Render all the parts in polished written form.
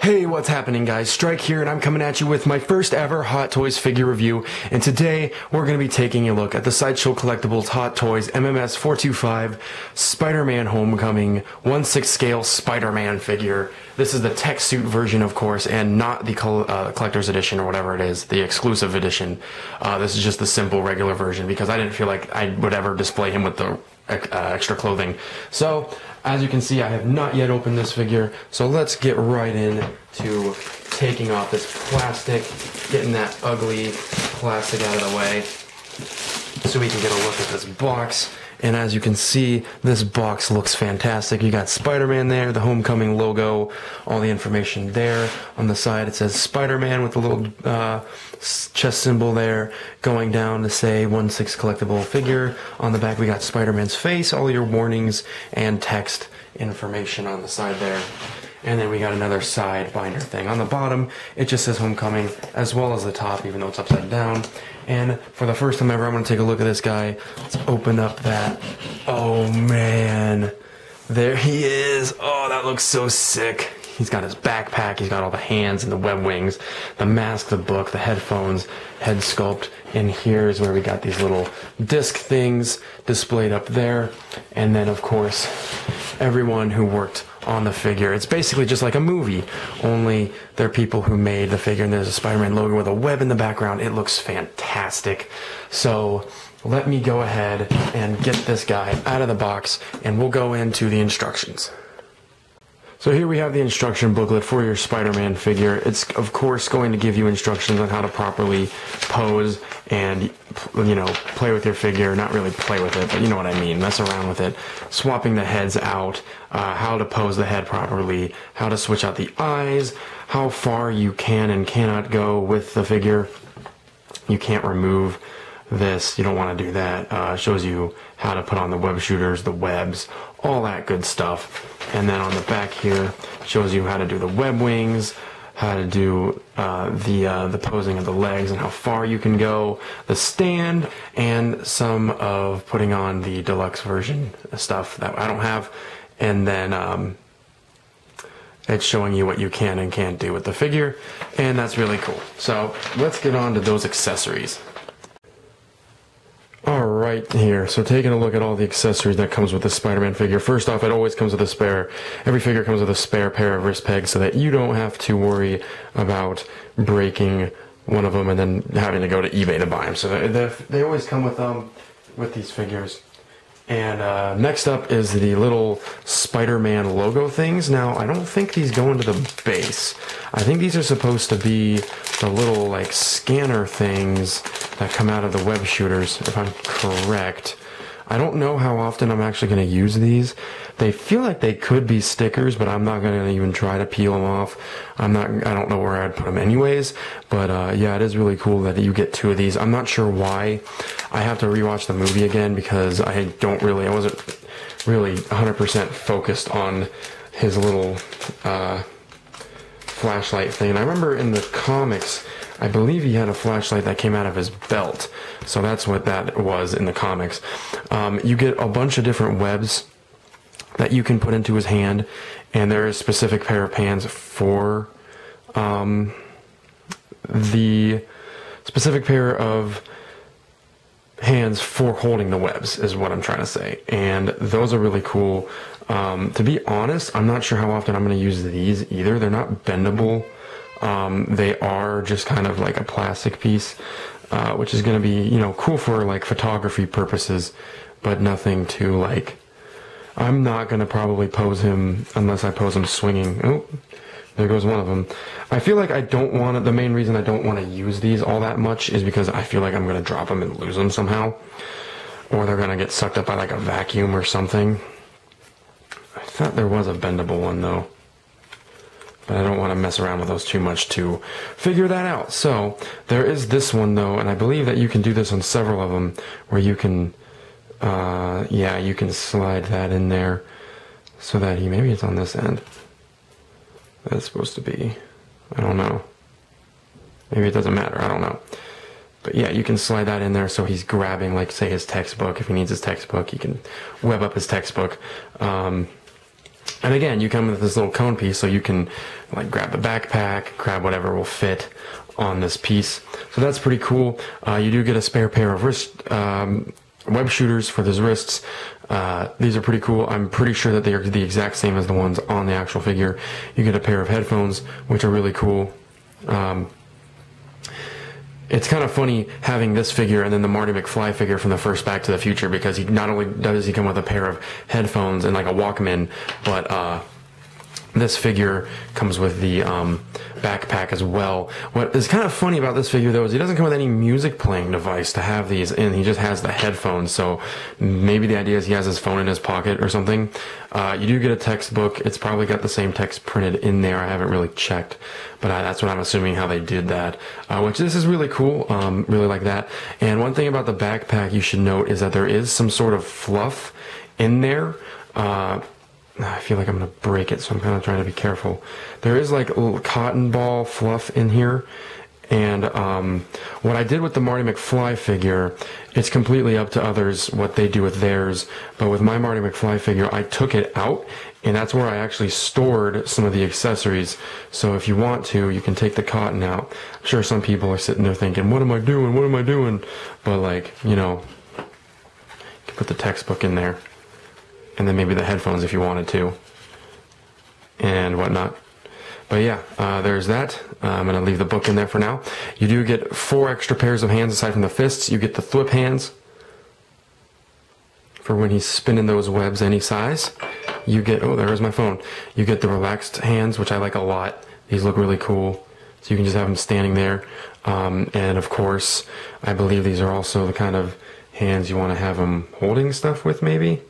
Hey, what's happening guys? Strike here, and I'm coming at you with my first ever Hot Toys figure review, and today we're going to be taking a look at the Sideshow Collectibles Hot Toys MMS 425 Spider-Man Homecoming 1/6 scale Spider-Man figure. This is the tech suit version, of course, and not the collector's edition or whatever it is, the exclusive edition. This is just the simple regular version because I didn't feel like I would ever display him with the extra clothing. So, as you can see, I have not yet opened this figure, so let's get right in to taking off this plastic, getting that ugly plastic out of the way, so we can get a look at this box. And as you can see, this box looks fantastic. You got Spider-Man there, the Homecoming logo, all the information there. On the side it says Spider-Man with a little chest symbol there, going down to say 1/6 collectible figure. On the back we got Spider-Man's face, all your warnings and text information on the side there. And then we got another side binder thing. On the bottom, it just says Homecoming, as well as the top, even though it's upside down. And for the first time ever, I'm going to take a look at this guy. Let's open up that. Oh, man. There he is. Oh, that looks so sick. He's got his backpack, he's got all the hands and the web wings, the mask, the book, the headphones, head sculpt, and here's where we got these little disc things displayed up there. And then, of course, everyone who worked on the figure. It's basically just like a movie, only they're people who made the figure, and there's a Spider-Man logo with a web in the background. It looks fantastic. So let me go ahead and get this guy out of the box, and we'll go into the instructions. So here we have the instruction booklet for your Spider-Man figure. It's of course going to give you instructions on how to properly pose and, you know, play with your figure. Not really play with it, but you know what I mean. Mess around with it. Swapping the heads out, how to pose the head properly, how to switch out the eyes, how far you can and cannot go with the figure. You can't remove this, you don't want to do that. Shows you how to put on the web shooters, the webs, all that good stuff. And then on the back here shows you how to do the web wings, how to do the posing of the legs and how far you can go, the stand, and some of putting on the deluxe version stuff that I don't have. And then it's showing you what you can and can't do with the figure, and that's really cool. So let's get on to those accessories. Alright here, so taking a look at all the accessories that comes with the Spider-Man figure. First off, it always comes with a spare. Every figure comes with a spare pair of wrist pegs so that you don't have to worry about breaking one of them and then having to go to eBay to buy them. So they always come with these figures. And next up is the little Spider-Man logo things. Now, I don't think these go into the base. I think these are supposed to be the little, like, scanner things that come out of the web shooters, if I'm correct. I don't know how often I'm actually going to use these. They feel like they could be stickers, but I'm not going to even try to peel them off. I don't know where I'd put them anyways, but yeah, it is really cool that you get two of these. I'm not sure why. I have to rewatch the movie again because I wasn't really 100% focused on his little flashlight thing. And I remember in the comics, I believe he had a flashlight that came out of his belt. So that's what that was in the comics. You get a bunch of different webs that you can put into his hand, and there is a specific pair of hands for the specific pair of hands for holding the webs is what I'm trying to say, and those are really cool. To be honest, I'm not sure how often I'm going to use these either. They're not bendable. They are just kind of like a plastic piece, which is going to be, you know, cool for like photography purposes, but nothing to like. I'm not going to probably pose him unless I pose him swinging. Oh, there goes one of them. I feel like I don't want to, the main reason I don't want to use these all that much is because I feel like I'm going to drop them and lose them somehow. Or they're going to get sucked up by like a vacuum or something. I thought there was a bendable one though. But I don't want to mess around with those too much to figure that out. So, there is this one though, and I believe that you can do this on several of them, where you can, yeah, you can slide that in there so that maybe it's on this end. That's supposed to be, I don't know. Maybe it doesn't matter, I don't know. But yeah, you can slide that in there so he's grabbing, like, say, his textbook. If he needs his textbook, he can web up his textbook. And again, you come with this little cone piece, so you can like grab the backpack, grab whatever will fit on this piece. So that's pretty cool. You do get a spare pair of wrist web shooters for his wrists. These are pretty cool. I'm pretty sure that they are the exact same as the ones on the actual figure. You get a pair of headphones, which are really cool. It's kind of funny having this figure and then the Marty McFly figure from the first Back to the Future, because he not only does he come with a pair of headphones and like a Walkman, but this figure comes with the backpack as well. What is kind of funny about this figure though is he doesn't come with any music playing device to have these in. He just has the headphones, so maybe the idea is he has his phone in his pocket or something. You do get a textbook. It's probably got the same text printed in there. I haven't really checked, but that's what I'm assuming how they did that, which this is really cool. Really like that. And one thing about the backpack you should note is that there is some sort of fluff in there. I feel like I'm going to break it, so I'm kind of trying to be careful. There is like a little cotton ball fluff in here. And what I did with the Marty McFly figure, it's completely up to others what they do with theirs. But with my Marty McFly figure, I took it out, and that's where I actually stored some of the accessories. So if you want to, you can take the cotton out. I'm sure some people are sitting there thinking, what am I doing? What am I doing? But like, you know, you can put the textbook in there. And then maybe the headphones if you wanted to, and whatnot. But yeah, there's that. I'm going to leave the book in there for now. You do get 4 extra pairs of hands aside from the fists. You get the thwip hands for when he's spinning those webs any size. You get, oh, there's my phone. You get the relaxed hands, which I like a lot. These look really cool. So you can just have them standing there. And of course, I believe these are also the kind of hands you want to have him holding stuff with, maybe.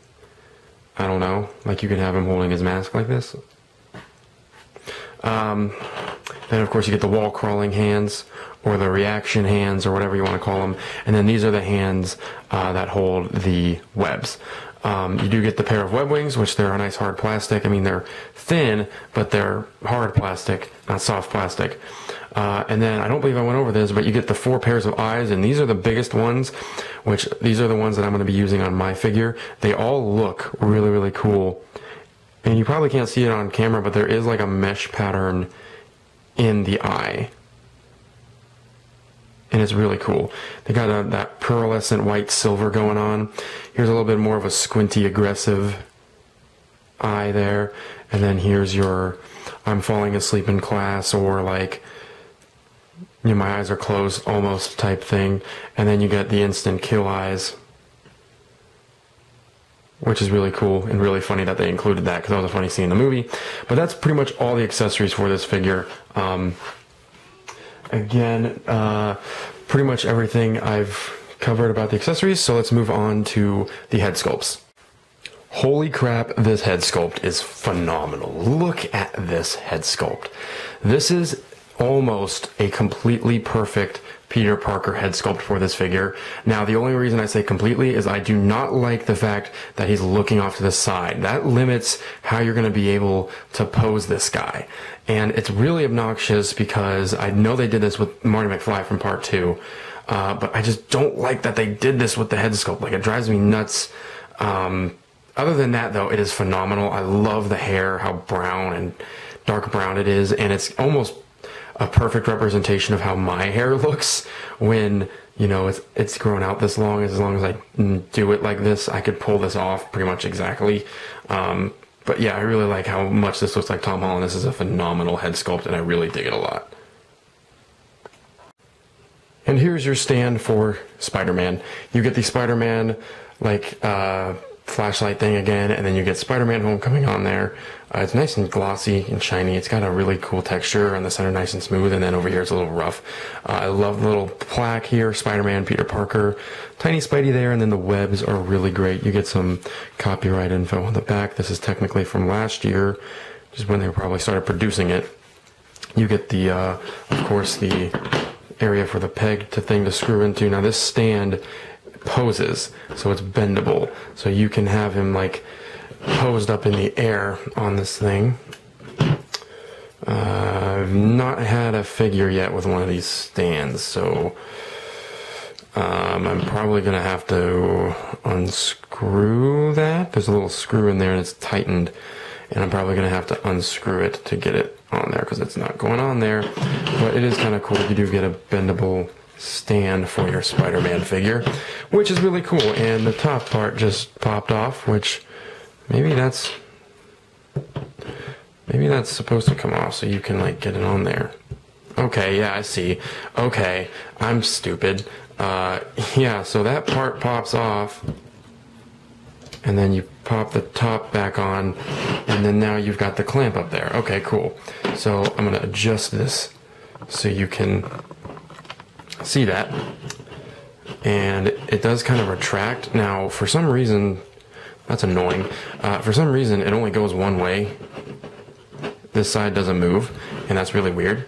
I don't know, like you can have him holding his mask like this. Then of course you get the wall crawling hands, or the reaction hands, or whatever you want to call them. And then these are the hands that hold the webs. You do get the pair of web wings, which they're a nice hard plastic. I mean, they're thin, but they're hard plastic, not soft plastic. And then, I don't believe I went over this, but you get the 4 pairs of eyes, and these are the biggest ones, which these are the ones that I'm going to be using on my figure. They all look really, really cool. And you probably can't see it on camera, but there is like a mesh pattern in the eye. And it's really cool. They got that pearlescent white silver going on. Here's a little bit more of a squinty, aggressive eye there. And then here's your I'm falling asleep in class, or like, you know, my eyes are closed almost type thing. And then you get the instant kill eyes, which is really cool and really funny that they included that, because that was a funny scene in the movie. But that's pretty much all the accessories for this figure. Again, pretty much everything I've covered about the accessories, so let's move on to the head sculpts. Holy crap, this head sculpt is phenomenal. Look at this head sculpt. This is almost a completely perfect Peter Parker head sculpt for this figure. Now, the only reason I say completely is I do not like the fact that he's looking off to the side. That limits how you're going to be able to pose this guy. And it's really obnoxious, because I know they did this with Marty McFly from Part 2, but I just don't like that they did this with the head sculpt. Like, it drives me nuts. Other than that, though, it is phenomenal. I love the hair, how brown and dark brown it is, and it's almost a perfect representation of how my hair looks when, you know, it's grown out this long. As long as I do it like this, I could pull this off pretty much exactly. But yeah, I really like how much this looks like Tom Holland. This is a phenomenal head sculpt, and I really dig it a lot. And here's your stand for Spider-Man. You get the Spider-Man, like, flashlight thing again, and then you get Spider-Man Homecoming on there. It's nice and glossy and shiny. It's got a really cool texture on the center, nice and smooth, and then over here it's a little rough. I love the little plaque here, Spider-Man, Peter Parker, tiny Spidey there, and then the webs are really great. You get some copyright info on the back. This is technically from last year, just when they probably started producing it. You get the, of course, the area for the peg to screw into. Now this stand poses, so it's bendable, so you can have him like posed up in the air on this thing. I've not had a figure yet with one of these stands, so I'm probably gonna have to unscrew that. There's a little screw in there and it's tightened, and I'm probably going to have to unscrew it to get it on there because it's not going on there. But it is kind of cool. You do get a bendable stand for your Spider-Man figure, which is really cool. And the top part just popped off, which maybe that's supposed to come off so you can like get it on there. Okay, yeah, I see. Okay, I'm stupid. Yeah, so that part pops off, and then you pop the top back on, and then now you've got the clamp up there. Okay, cool. So I'm gonna adjust this so you can see that. And it does kind of retract. Now, for some reason, that's annoying. For some reason, it only goes one way. This side doesn't move, and that's really weird.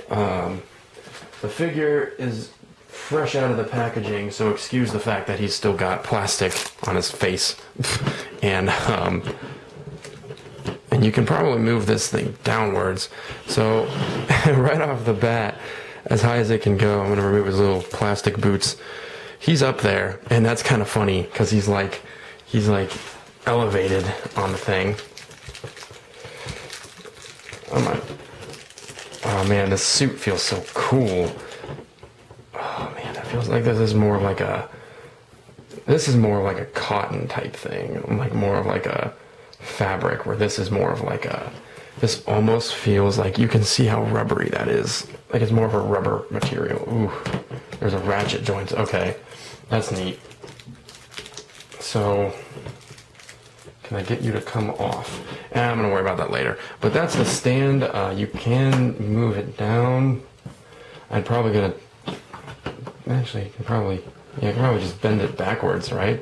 The figure is fresh out of the packaging, so excuse the fact that he's still got plastic on his face. And you can probably move this thing downwards. So right off the bat, as high as it can go, I'm going to remove his little plastic boots. He's up there, and that's kind of funny because he's like elevated on the thing. Oh man, this suit feels so cool. Oh man, it feels like this is more like a cotton type thing, like more of like a fabric, where this is more of like this almost feels like, you can see how rubbery that is. Like it's more of a rubber material. Ooh, there's a ratchet joint. Okay, that's neat. So, can I get you to come off? I'm gonna worry about that later. But that's the stand. You can move it down. I'm probably gonna, actually, you can probably just bend it backwards, right?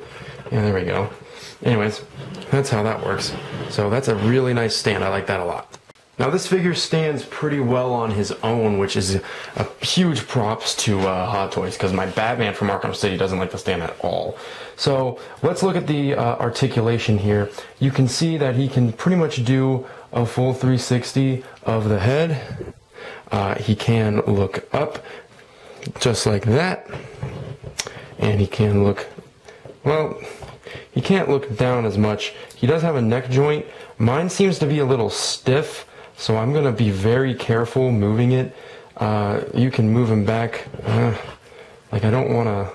Yeah, there we go. Anyways, that's how that works. So that's a really nice stand. I like that a lot. Now this figure stands pretty well on his own, which is a huge props to Hot Toys, because my Batman from Arkham City doesn't like to stand at all. So let's look at the articulation here. You can see that he can pretty much do a full 360 of the head. He can look up just like that, and he can look, well, he can't look down as much. He does have a neck joint. Mine seems to be a little stiff, so I'm going to be very careful moving it. You can move him back. Like I don't want to...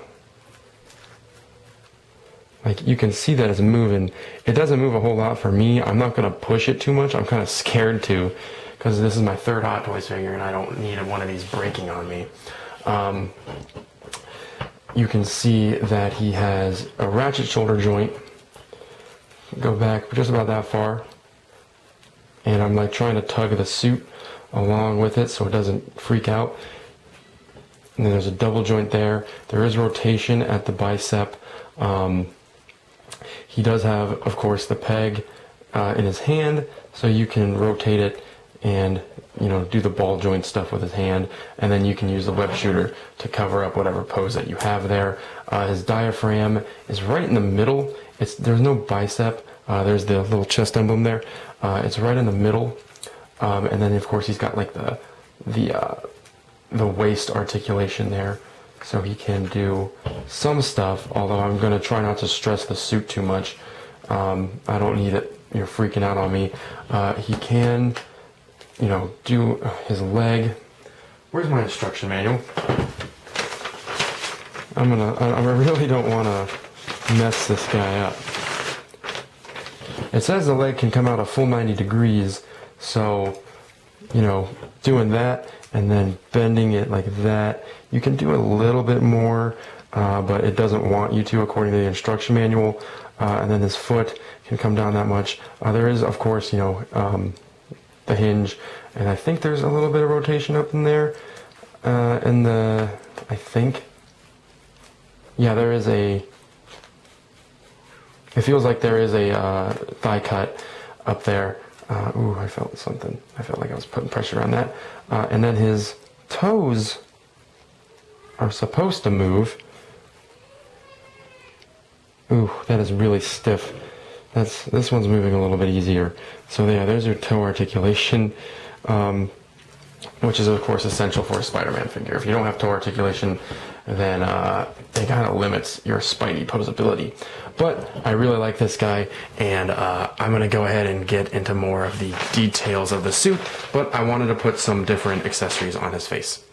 Like you can see that it's moving. It doesn't move a whole lot for me. I'm not going to push it too much. I'm kind of scared to, because this is my third Hot Toys figure and I don't need one of these breaking on me. You can see that he has a ratchet shoulder joint. Go back just about that far. And I'm like trying to tug the suit along with it so it doesn't freak out. And then there's a double joint there. There is rotation at the bicep. He does have, of course, the peg in his hand, so you can rotate it and, you know, do the ball joint stuff with his hand, and then you can use the web shooter to cover up whatever pose that you have there. His diaphragm is right in the middle. There's no bicep. There's the little chest emblem there. It's right in the middle, and then of course he's got like the waist articulation there, so he can do some stuff. Although I'm going to try not to stress the suit too much. I don't need it, you're freaking out on me. He can, you know, do his leg. Where's my instruction manual? I really don't want to mess this guy up. It says the leg can come out a full 90 degrees, so, you know, doing that and then bending it like that, you can do a little bit more, but it doesn't want you to according to the instruction manual. And then his foot can come down that much. There is, of course, you know, the hinge, and I think there's a little bit of rotation up in there, I think, yeah, there is a, it feels like there is a thigh cut up there. Ooh, I felt something. I felt like I was putting pressure on that. And then his toes are supposed to move. Ooh, that is really stiff. This one's moving a little bit easier. So yeah, there's your toe articulation. which is of course essential for a Spider-Man figure. If you don't have toe articulation, then it kind of limits your Spidey posability. But I really like this guy, and I'm going to go ahead and get into more of the details of the suit, but I wanted to put some different accessories on his face.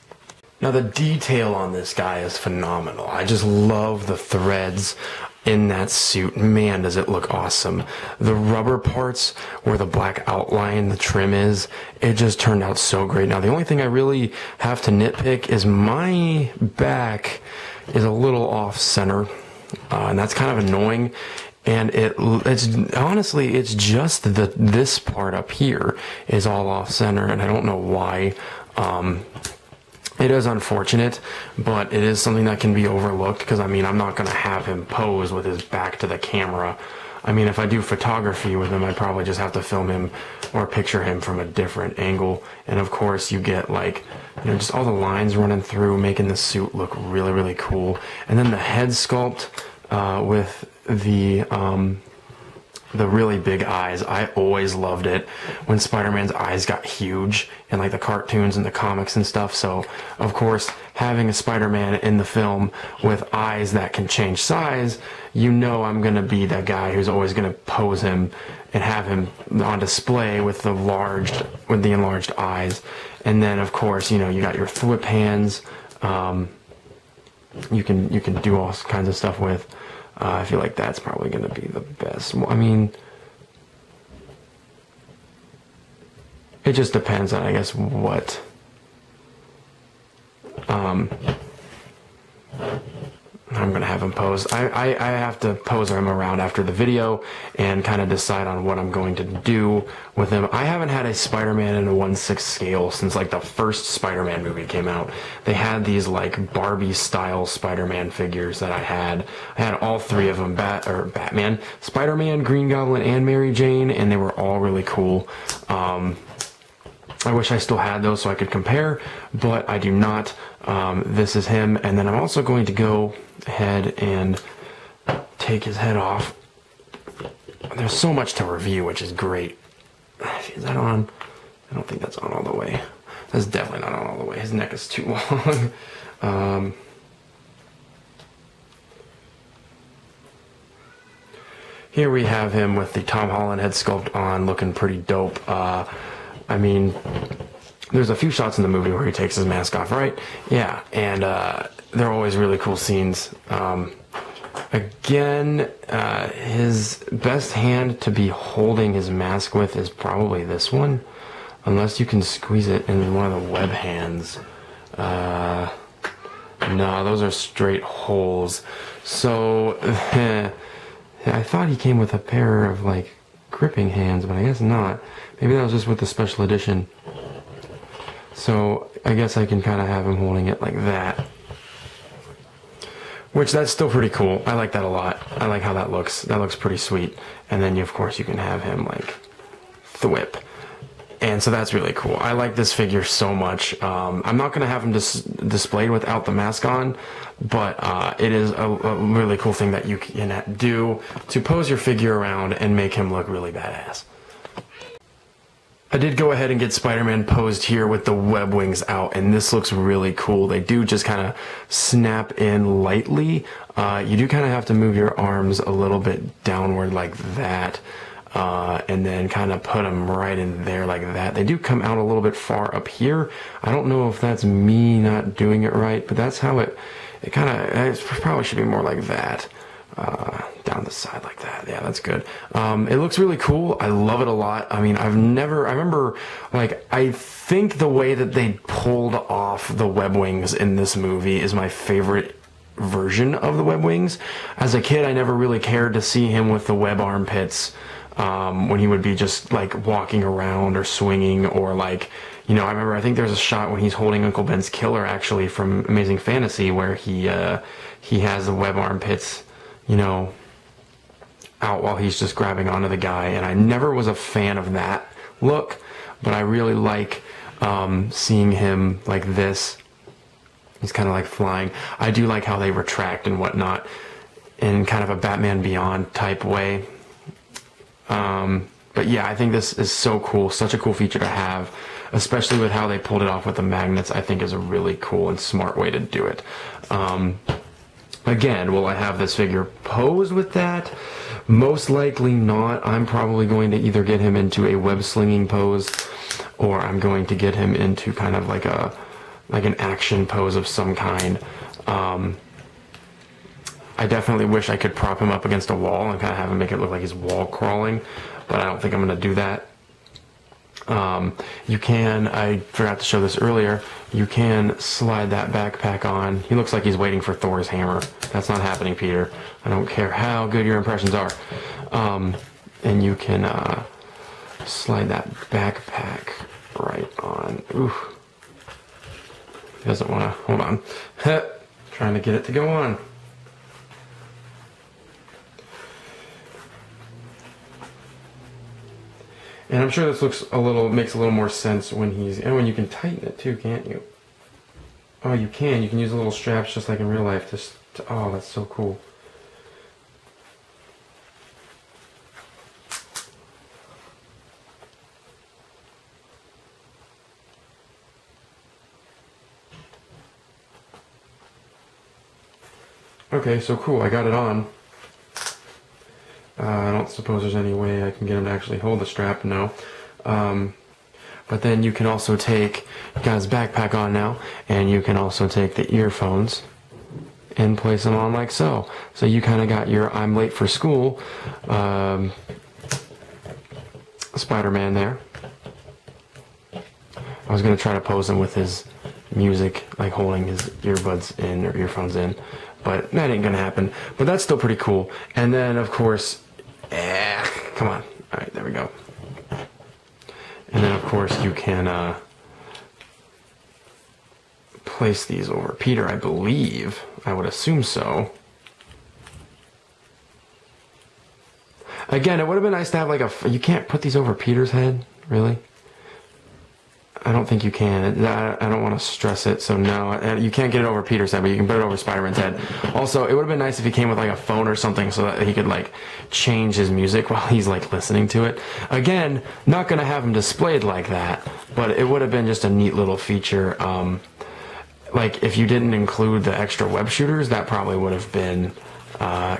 Now the detail on this guy is phenomenal. I just love the threads in that suit. Man, does it look awesome. The rubber parts where the black outline, the trim is, it just turned out so great. Now the only thing I really have to nitpick is my back is a little off center, and that's kind of annoying. And it's honestly, it's just this part up here is all off center, and I don't know why. It is unfortunate, but it is something that can be overlooked, because I mean, I'm not going to have him pose with his back to the camera. I mean, if I do photography with him, I'd probably just have to film him or picture him from a different angle. And of course, you get like, you know, just all the lines running through, making the suit look really, really cool. And then the head sculpt with the really big eyes. I always loved it when Spider-Man's eyes got huge in like the cartoons and the comics and stuff. So of course, having a Spider-Man in the film with eyes that can change size, you know I'm gonna be that guy who's always gonna pose him and have him on display with the enlarged eyes. And then of course, you know, you got your thwip hands. You can do all kinds of stuff with. I feel like that's probably going to be the best. I mean, it just depends on, I guess, what I'm going to have him pose. I have to pose him around after the video and kind of decide on what I'm going to do with him. I haven't had a Spider-Man in a 1/6 scale since like the first Spider-Man movie came out. They had these like Barbie style Spider-Man figures that I had. I had all three of them, Batman, Spider-Man, Green Goblin, and Mary Jane, and they were all really cool. I wish I still had those so I could compare, but I do not. This is him, and then I'm also going to go ahead and take his head off. There's so much to review, which is great. Is that on? I don't think that's on all the way. That's definitely not on all the way. His neck is too long. Here we have him with the Tom Holland head sculpt on, looking pretty dope. I mean, there's a few shots in the movie where he takes his mask off, right? Yeah, and they're always really cool scenes. Again, his best hand to be holding his mask with is probably this one, unless you can squeeze it in one of the web hands. No, those are straight holes. So, I thought he came with a pair of, like, gripping hands, but I guess not. Maybe that was just with the special edition. So I guess I can kind of have him holding it like that. Which, that's still pretty cool. I like that a lot. I like how that looks. That looks pretty sweet. And then, of course, you can have him, like, thwip. And so that's really cool. I like this figure so much. I'm not going to have him displayed without the mask on, but it is a really cool thing that you can do to pose your figure around and make him look really badass. I did go ahead and get Spider-Man posed here with the web wings out, and this looks really cool. They do just kind of snap in lightly. You do kind of have to move your arms a little bit downward like that, and then kind of put them right in there like that. They do come out a little bit far up here. I don't know if that's me not doing it right, but that's how it probably should be more like that. Down the side like that. Yeah, that's good. It looks really cool. I love it a lot. I mean, I remember, like, I think the way that they pulled off the web wings in this movie is my favorite version of the web wings. As a kid, I never really cared to see him with the web armpits, when he would be just, like, walking around or swinging, or, like, you know, I think there's a shot when he's holding Uncle Ben's killer, actually, from Amazing Fantasy, where he has the web armpits, you know, out while he's just grabbing onto the guy. And I never was a fan of that look, but I really like seeing him like this. He's kind of like flying. I do like how they retract and whatnot in kind of a Batman Beyond type way. But yeah, I think this is so cool, such a cool feature to have especially with how they pulled it off with the magnets, I think is a really cool and smart way to do it. Again, will I have this figure posed with that? Most likely not. I'm probably going to either get him into a web slinging pose, or I'm going to get him into kind of like an action pose of some kind. I definitely wish I could prop him up against a wall and kind of have him make it look like he's wall crawling, but I don't think I'm going to do that. You can, I forgot to show this earlier, you can slide that backpack on. He looks like he's waiting for Thor's hammer. That's not happening, Peter. I don't care how good your impressions are. And you can slide that backpack right on. Ooh. He doesn't want to, hold on. Trying to get it to go on. And I'm sure this makes a little more sense when he's, and when you can tighten it too, can't you? Oh, you can use a little straps just like in real life. Oh, that's so cool. Okay, so cool, I got it on. I don't suppose there's any way I can get him to actually hold the strap, no. But then you can also take, you got his backpack on now, and you can also take the earphones and place them on like so. So you kind of got your I'm late for school Spider-Man there. I was going to try to pose him with his music, like holding his earbuds in or earphones in, but that ain't going to happen. But that's still pretty cool. And then, of course, come on. All right, there we go. And then, of course, you can place these over Peter, I believe. I would assume so. Again, it would have been nice to have like you can't put these over Peter's head, really? I don't think you can. I don't want to stress it, so no. You can't get it over Peter's head, but you can put it over Spider-Man's head. Also, it would have been nice if he came with like a phone or something so that he could like change his music while he's like listening to it. Again, not going to have him displayed like that, but it would have been just a neat little feature. Like if you didn't include the extra web shooters, that probably would have been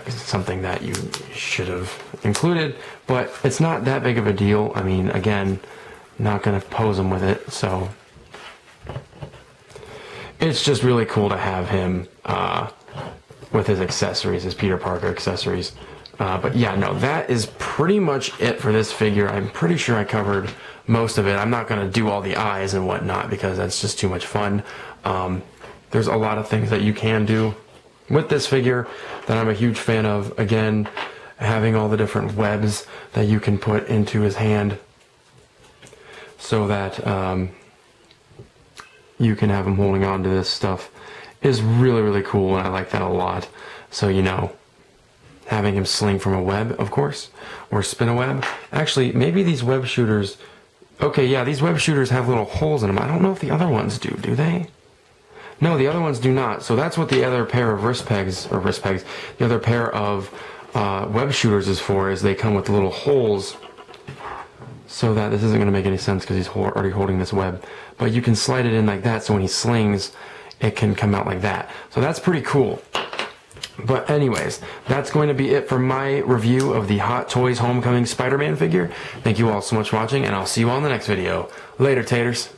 something that you should have included, but it's not that big of a deal. I mean, again, not going to pose him with it, so it's just really cool to have him with his accessories, his Peter Parker accessories. But yeah, no, that is pretty much it for this figure. I'm pretty sure I covered most of it. I'm not going to do all the eyes and whatnot because that's just too much fun. There's a lot of things that you can do with this figure that I'm a huge fan of. Again, having all the different webs that you can put into his hand so that you can have him holding on to this stuff is really, really cool, and I like that a lot. So, you know, having him sling from a web, of course, or spin a web. Actually, maybe these web shooters, okay, yeah, these web shooters have little holes in them. I don't know if the other ones do they? No, the other ones do not. So that's what the other pair of the other pair of web shooters is for, is they come with little holes, so that this isn't going to make any sense because he's already holding this web. But you can slide it in like that, so when he slings, it can come out like that. So that's pretty cool. But anyways, that's going to be it for my review of the Hot Toys Homecoming Spider-Man figure. Thank you all so much for watching, and I'll see you all in the next video. Later, taters.